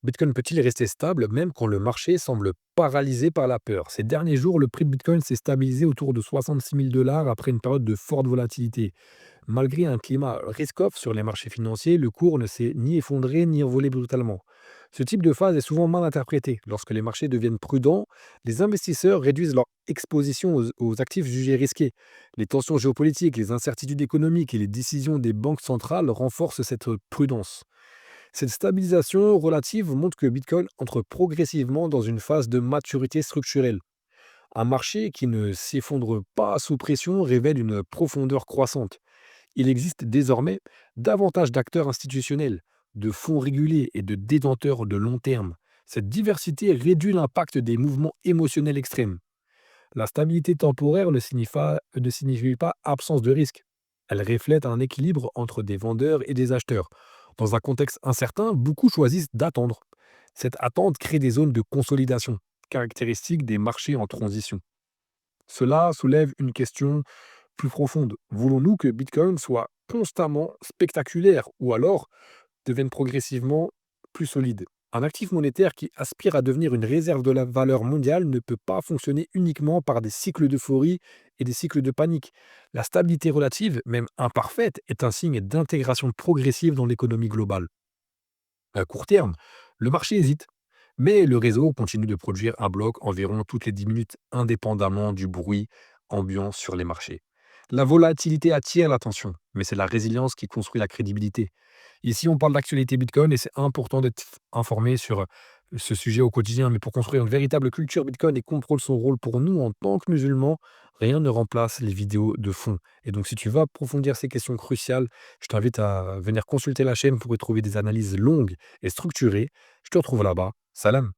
Bitcoin peut-il rester stable même quand le marché semble paralysé par la peur? Ces derniers jours, le prix de Bitcoin s'est stabilisé autour de 66 000 dollars après une période de forte volatilité. Malgré un climat risk-off sur les marchés financiers, le cours ne s'est ni effondré ni envolé brutalement. Ce type de phase est souvent mal interprété. Lorsque les marchés deviennent prudents, les investisseurs réduisent leur exposition aux actifs jugés risqués. Les tensions géopolitiques, les incertitudes économiques et les décisions des banques centrales renforcent cette prudence. Cette stabilisation relative montre que Bitcoin entre progressivement dans une phase de maturité structurelle. Un marché qui ne s'effondre pas sous pression révèle une profondeur croissante. Il existe désormais davantage d'acteurs institutionnels, de fonds réguliers et de détenteurs de long terme. Cette diversité réduit l'impact des mouvements émotionnels extrêmes. La stabilité temporaire ne signifie pas absence de risque. Elle reflète un équilibre entre des vendeurs et des acheteurs. Dans un contexte incertain, beaucoup choisissent d'attendre. Cette attente crée des zones de consolidation, caractéristiques des marchés en transition. Cela soulève une question plus profonde. Voulons-nous que Bitcoin soit constamment spectaculaire ou alors devienne progressivement plus solide? Un actif monétaire qui aspire à devenir une réserve de la valeur mondiale ne peut pas fonctionner uniquement par des cycles d'euphorie et des cycles de panique. La stabilité relative, même imparfaite, est un signe d'intégration progressive dans l'économie globale. À court terme, le marché hésite, mais le réseau continue de produire un bloc environ toutes les 10 minutes, indépendamment du bruit ambiant sur les marchés. La volatilité attire l'attention, mais c'est la résilience qui construit la crédibilité. Ici, on parle d'actualité Bitcoin et c'est important d'être informé sur ce sujet au quotidien. Mais pour construire une véritable culture Bitcoin et comprendre son rôle pour nous en tant que musulmans, rien ne remplace les vidéos de fond. Et donc, si tu veux approfondir ces questions cruciales, je t'invite à venir consulter la chaîne pour y trouver des analyses longues et structurées. Je te retrouve là-bas. Salam.